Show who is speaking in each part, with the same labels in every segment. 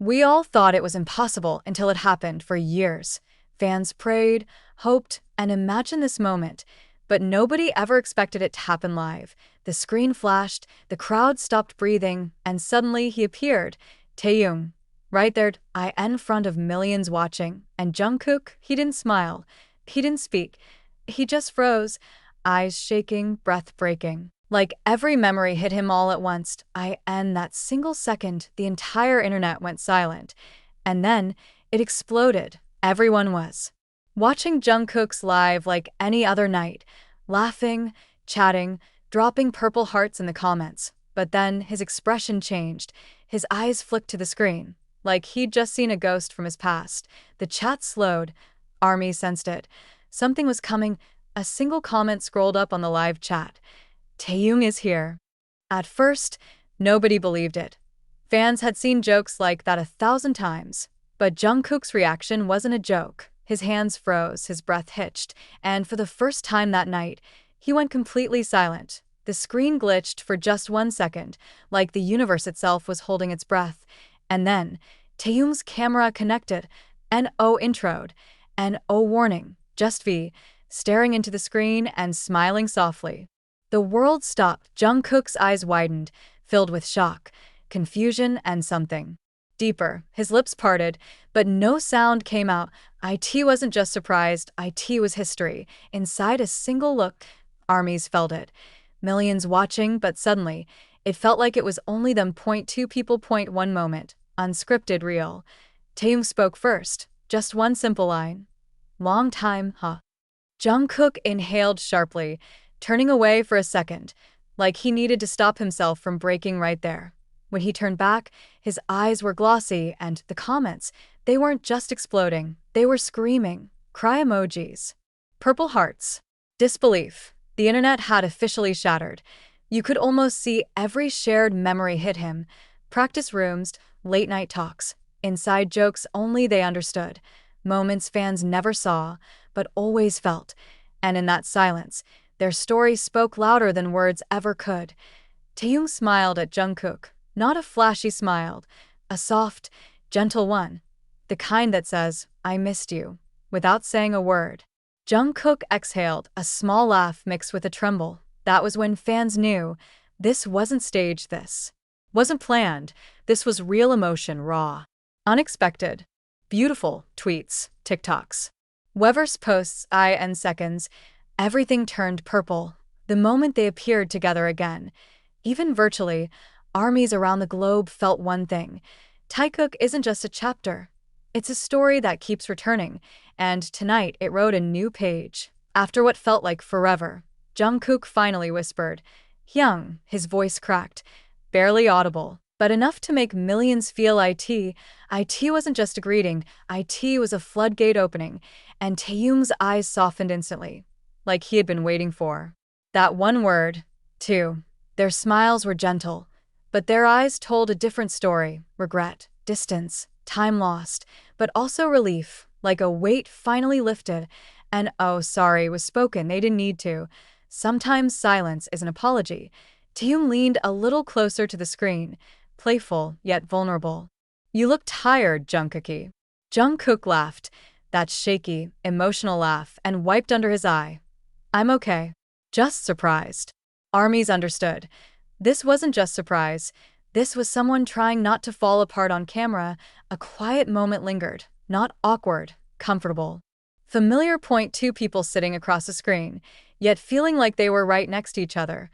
Speaker 1: We all thought it was impossible until it happened for years. Fans prayed, hoped, and imagined this moment, but nobody ever expected it to happen live. The screen flashed, the crowd stopped breathing, and suddenly he appeared. Taehyung, right there, in front of millions watching. And Jungkook, he didn't smile. He didn't speak. He just froze, eyes shaking, breath breaking. Like every memory hit him all at once. In that single second, the entire internet went silent. And then it exploded. Everyone was watching Jungkook's live like any other night, laughing, chatting, dropping purple hearts in the comments. But then his expression changed. His eyes flicked to the screen, like he'd just seen a ghost from his past. The chat slowed. Army sensed it. Something was coming. A single comment scrolled up on the live chat. Taehyung is here. At first, nobody believed it. Fans had seen jokes like that 1,000 times. But Jungkook's reaction wasn't a joke. His hands froze, his breath hitched, and for the first time that night, he went completely silent. The screen glitched for just 1 second, like the universe itself was holding its breath. And then, Taehyung's camera connected. N.O. introed. N.O. warning. Just V, staring into the screen and smiling softly. The world stopped. Jungkook's eyes widened, filled with shock, confusion, and something deeper. His lips parted, but no sound came out. It wasn't just surprised, it was history. Inside a single look, armies felt it. Millions watching, but suddenly, it felt like it was only them. Two people. One moment. Unscripted, real. Taehyung spoke first. Just one simple line. Long time, huh? Jungkook inhaled sharply, turning away for a second, like he needed to stop himself from breaking right there. When he turned back, his eyes were glossy, and the comments, they weren't just exploding, they were screaming. Cry emojis. Purple hearts. Disbelief. The internet had officially shattered. You could almost see every shared memory hit him. Practice rooms, late-night talks, inside jokes only they understood, moments fans never saw, but always felt. And in that silence, their story spoke louder than words ever could. Taehyung smiled at Jungkook, not a flashy smile, a soft, gentle one, the kind that says, I missed you, without saying a word. Jungkook exhaled, a small laugh mixed with a tremble. That was when fans knew this wasn't staged, this wasn't planned, this was real emotion, raw, unexpected. Beautiful tweets, TikToks, Weverse posts, in seconds. Everything turned purple the moment they appeared together again. Even virtually, armies around the globe felt one thing. Taekook isn't just a chapter. It's a story that keeps returning, and tonight it wrote a new page. After what felt like forever, Jungkook finally whispered, Hyung, his voice cracked, barely audible, but enough to make millions feel it. It wasn't just a greeting, it was a floodgate opening, and Taehyung's eyes softened instantly, like he had been waiting for that one word, too. Their smiles were gentle, but their eyes told a different story. Regret, distance, time lost, but also relief, like a weight finally lifted. And oh, sorry was spoken, they didn't need to. Sometimes silence is an apology. Taehyung leaned a little closer to the screen, playful yet vulnerable. You look tired, Jungkook. Jungkook laughed, that shaky, emotional laugh, and wiped under his eye. I'm okay. Just surprised. Armies understood. This wasn't just surprise. This was someone trying not to fall apart on camera. A quiet moment lingered, not awkward, comfortable. Familiar. Two people sitting across the screen, yet feeling like they were right next to each other.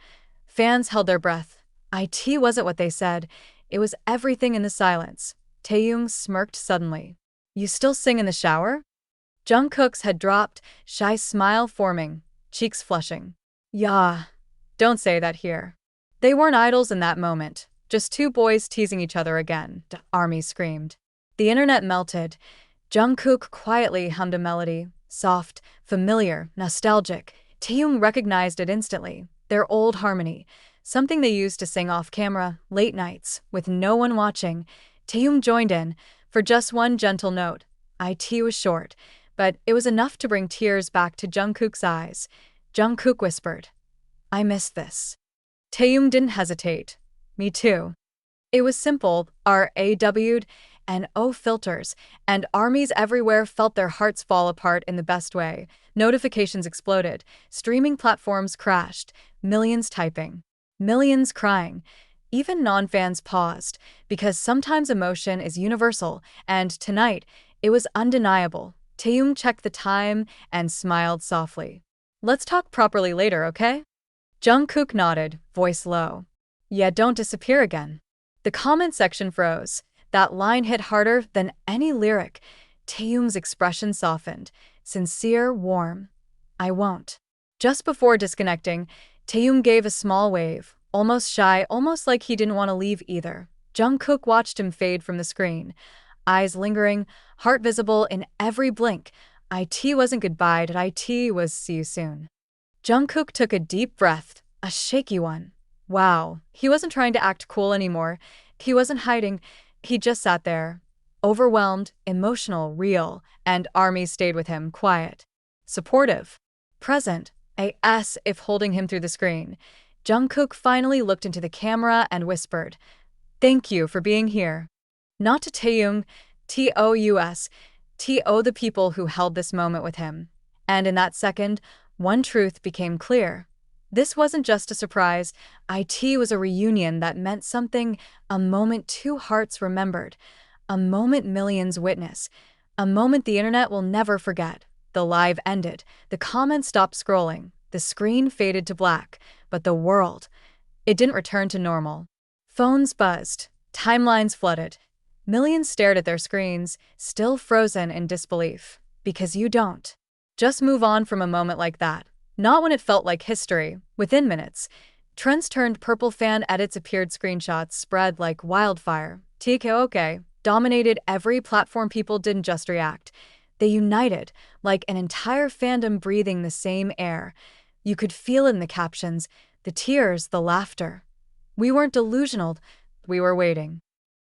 Speaker 1: Fans held their breath. It wasn't what they said. It was everything in the silence. Taehyung smirked suddenly. You still sing in the shower? Jungkook's head dropped, shy smile forming, cheeks flushing. Yeah. Don't say that here. They weren't idols in that moment. Just two boys teasing each other again, Army screamed. The internet melted. Jungkook quietly hummed a melody, soft, familiar, nostalgic. Taehyung recognized it instantly, their old harmony, something they used to sing off camera, late nights, with no one watching. Taehyung joined in, for just one gentle note. It was short, but it was enough to bring tears back to Jungkook's eyes. Jungkook whispered, I missed this. Taehyung didn't hesitate. Me too. It was simple, RAW'd, and oh filters, and armies everywhere felt their hearts fall apart in the best way. Notifications exploded, streaming platforms crashed, millions typing, millions crying. Even non-fans paused, because sometimes emotion is universal, and tonight, it was undeniable. Taehyung checked the time and smiled softly. Let's talk properly later, okay? Jungkook nodded, voice low. Yeah, don't disappear again. The comment section froze. That line hit harder than any lyric. Taehyung's expression softened. Sincere, warm. I won't. Just before disconnecting, Taehyung gave a small wave, almost shy, almost like he didn't want to leave either. Jungkook watched him fade from the screen, eyes lingering, heart visible in every blink. It wasn't goodbye, it was see you soon. Jungkook took a deep breath, a shaky one. Wow, he wasn't trying to act cool anymore. He wasn't hiding. He just sat there, overwhelmed, emotional, real, and ARMY stayed with him, quiet, supportive, present, as if holding him through the screen. Jungkook finally looked into the camera and whispered, "Thank you for being here." Not to Taehyung, TOUS, TO the people who held this moment with him. And in that second, one truth became clear. This wasn't just a surprise. It was a reunion that meant something, a moment two hearts remembered, a moment millions witness, a moment the internet will never forget. The live ended, the comments stopped scrolling, the screen faded to black, but the world, it didn't return to normal. Phones buzzed, timelines flooded. Millions stared at their screens, still frozen in disbelief. Because you don't just move on from a moment like that. Not when it felt like history. Within minutes, trends turned purple, fan edits appeared, screenshots spread like wildfire. Taekook dominated every platform. People didn't just react. They united, like an entire fandom breathing the same air. You could feel it in the captions, the tears, the laughter. We weren't delusional, we were waiting.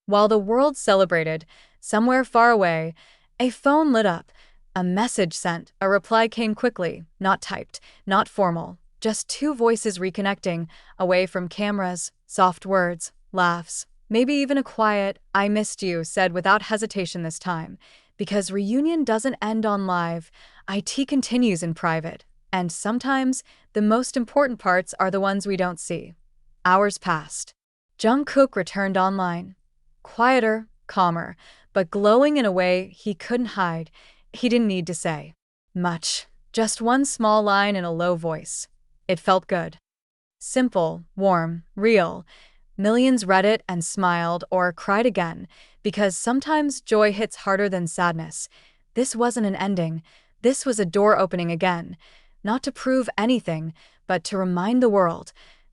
Speaker 1: While the world celebrated, somewhere far away, a phone lit up. A message sent, a reply came quickly, not typed, not formal, just two voices reconnecting, away from cameras, soft words, laughs, maybe even a quiet, "I missed you," said without hesitation this time. Because reunion doesn't end on live, it continues in private. And sometimes, the most important parts are the ones we don't see. Hours passed. Jungkook returned online. Quieter, calmer, but glowing in a way he couldn't hide. He didn't need to say much, just one small line in a low voice. It felt good. Simple, warm, real. Millions read it and smiled or cried again, because sometimes joy hits harder than sadness. This wasn't an ending. This was a door opening again. Not to prove anything, but to remind the world.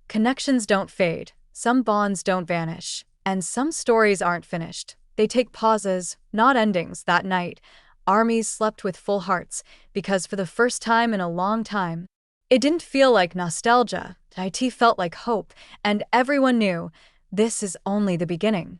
Speaker 1: Connections don't fade, some bonds don't vanish, and some stories aren't finished. They take pauses, not endings. That night, armies slept with full hearts, because for the first time in a long time, it didn't feel like nostalgia. It felt like hope, and everyone knew this is only the beginning.